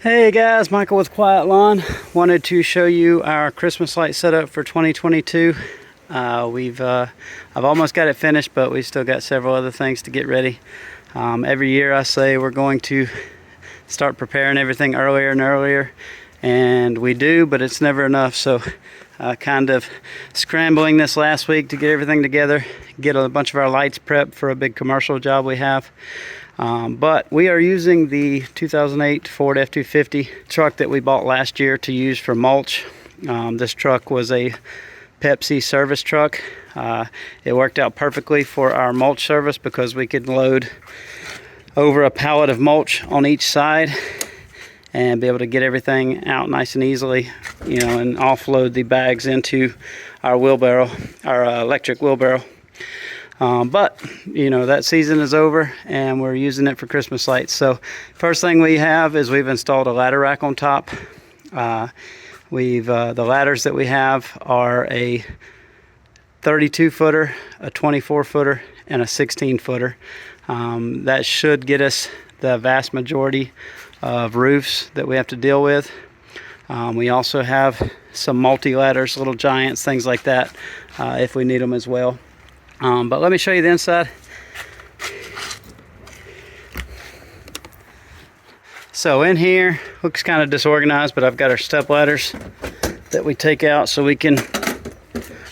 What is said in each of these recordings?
Hey guys, Michael with Quiet Lawn. Wanted to show you our Christmas light setup for 2022. I've almost got it finished, but we still got several other things to get ready. Every year I say we're going to start preparing everything earlier and earlier, and we do, but it's never enough. So kind of scrambling this last week to get everything together, get a bunch of our lights prepped for a big commercial job we have. But we are using the 2008 Ford F-250 truck that we bought last year to use for mulch. This truck was a Pepsi service truck. It worked out perfectly for our mulch service because we could load over a pallet of mulch on each side and be able to get everything out nice and easily, and offload the bags into our wheelbarrow, our electric wheelbarrow. But that season is over and we're using it for Christmas lights. So first thing we have is we've installed a ladder rack on top. The ladders that we have are a 32 footer, a 24 footer, and a 16 footer. That should get us the vast majority of roofs that we have to deal with. We also have some multi ladders, little giants, things like that, if we need them as well. But let me show you the inside. So in here, looks kind of disorganized, but I've got our step ladders that we take out so we can,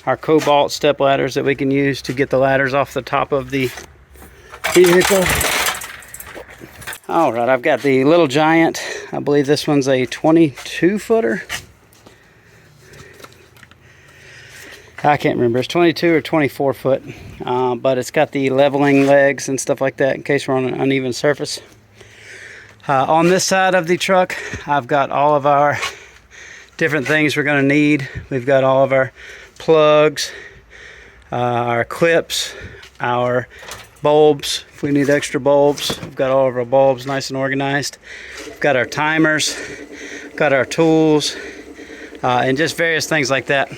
our cobalt step ladders that we can use to get the ladders off the top of the vehicle. All right, I've got the little giant. I believe this one's a 22 footer. I can't remember, it's 22 or 24 foot, but it's got the leveling legs and stuff like that in case we're on an uneven surface. On this side of the truck, I've got all of our different things we're going to need. We've got all of our plugs, our clips, our bulbs, if we need extra bulbs. We've got all of our bulbs nice and organized. We've got our timers, got our tools, and just various things like that.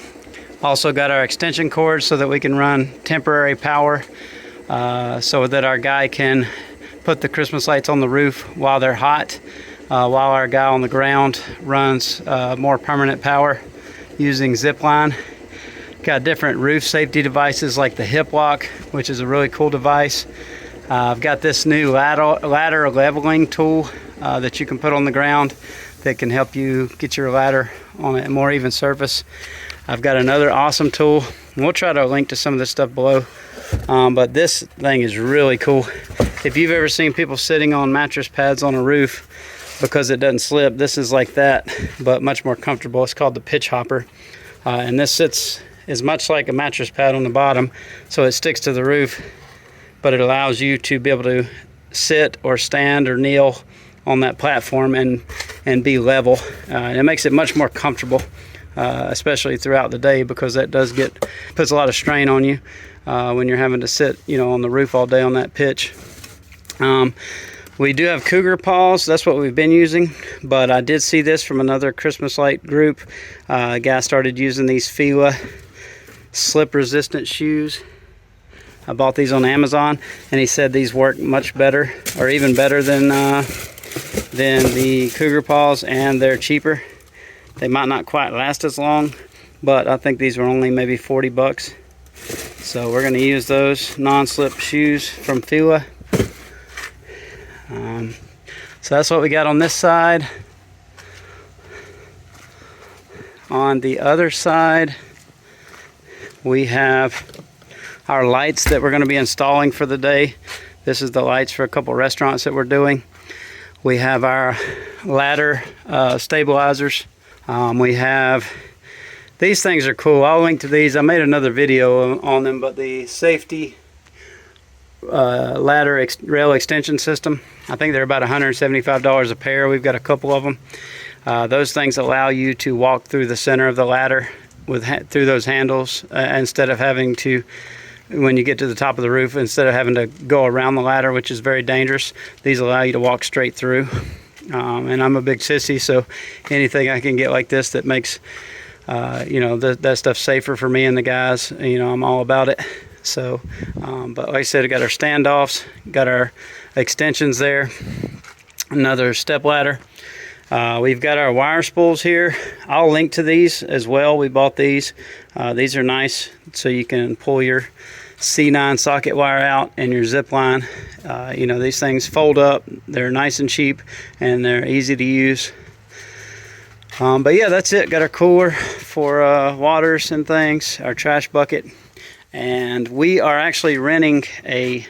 Also got our extension cords so that we can run temporary power, so that our guy can put the Christmas lights on the roof while they're hot, while our guy on the ground runs more permanent power using zip line. Got different roof safety devices like the hip lock, which is a really cool device. I've got this new ladder leveling tool that you can put on the ground that can help you get your ladder on a more even surface. I've got another awesome tool, and we'll try to link to some of this stuff below, but this thing is really cool. If you've ever seen people sitting on mattress pads on a roof because it doesn't slip, this is like that, but much more comfortable. It's called the pitch hopper, and this is much like a mattress pad on the bottom, so it sticks to the roof, but it allows you to be able to sit or stand or kneel on that platform and be level. It makes it much more comfortable. Especially throughout the day, because that puts a lot of strain on you when you're having to sit on the roof all day on that pitch. We do have cougar paws. That's what we've been using, but I did see this from another Christmas light group. A guy started using these Fila slip resistant shoes. I bought these on Amazon, and he said these work much better, or even better than the cougar paws, and they're cheaper. They might not quite last as long, but I think these were only maybe 40 bucks. So we're going to use those non-slip shoes from Fila. So that's what we got on this side. On the other side, we have our lights that we're going to be installing for the day. This is the lights for a couple restaurants that we're doing. We have our ladder stabilizers. We have, these things are cool. I'll link to these. I made another video on them, but the safety ladder rail extension system, I think they're about $175 a pair. We've got a couple of them. Those things allow you to walk through the center of the ladder through those handles, instead of having to, when you get to the top of the roof, instead of having to go around the ladder, which is very dangerous. These allow you to walk straight through. And I'm a big sissy, so anything I can get like this that makes that stuff safer for me and the guys, I'm all about it. So but like I said, I got our standoffs, got our extensions there, another step ladder, We've got our wire spools here. I'll link to these as well. We bought these. These are nice, so you can pull your C9 socket wire out and your zip line. You know, these things fold up. They're nice and cheap, and they're easy to use. But yeah, that's it. Got our cooler for waters and things, our trash bucket, and we are actually renting a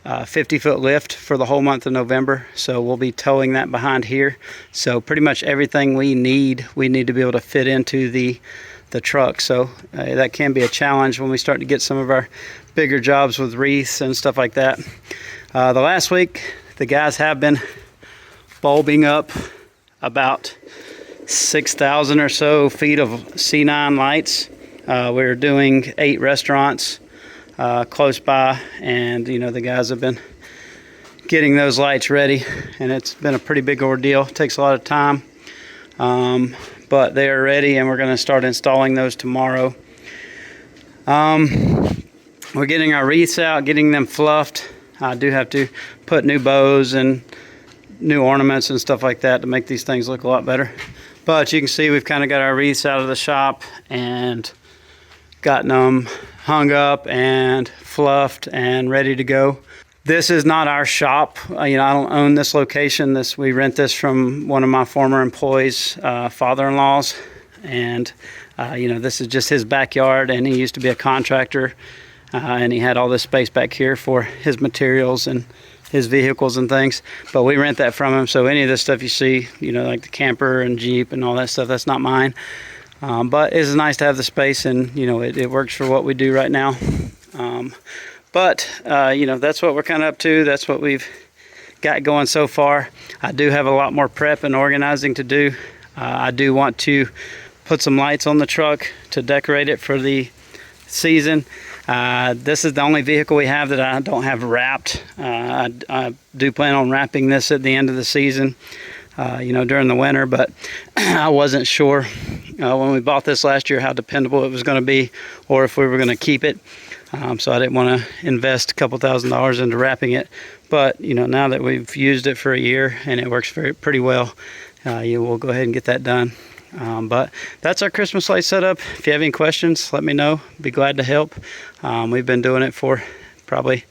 50-foot lift for the whole month of November, so we'll be towing that behind here. So pretty much everything we need to be able to fit into the truck. So that can be a challenge when we start to get some of our bigger jobs with wreaths and stuff like that. The last week, the guys have been bulbing up about 6,000 or so feet of C9 lights. We're doing 8 restaurants close by, and you know, the guys have been getting those lights ready, and it's been a pretty big ordeal. It takes a lot of time, but they are ready, and we're going to start installing those tomorrow. We're getting our wreaths out, getting them fluffed. I do have to put new bows and new ornaments and stuff like that to make these things look a lot better. But you can see we've kind of got our wreaths out of the shop and gotten them hung up and fluffed and ready to go. This is not our shop. You know, I don't own this location. We rent this from one of my former employees' father-in-laws, and you know, this is just his backyard, and he used to be a contractor, and he had all this space back here for his materials and his vehicles and things. But we rent that from him, so any of this stuff you see, you know, like the camper and Jeep and all that stuff, that's not mine. But it's nice to have the space, and you know, it works for what we do right now. You know, that's what we're kind of up to. That's what we've got going so far. I do have a lot more prep and organizing to do. I do want to put some lights on the truck to decorate it for the season. This is the only vehicle we have that I don't have wrapped. I do plan on wrapping this at the end of the season, you know, during the winter, but I wasn't sure when we bought this last year how dependable it was going to be, or if we were going to keep it. So I didn't want to invest a couple $1,000s into wrapping it. But you know, now that we've used it for a year and it works pretty well, you will go ahead and get that done. But that's our Christmas light setup. If you have any questions, let me know. Be glad to help. We've been doing it for probably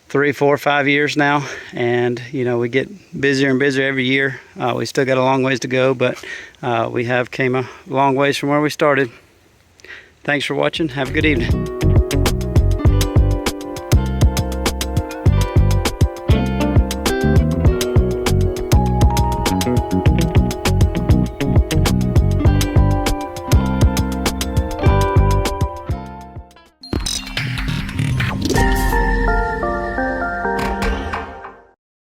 3, 4, 5 years now, and you know, we get busier and busier every year. We still got a long ways to go, but we have came a long ways from where we started. Thanks for watching. Have a good evening.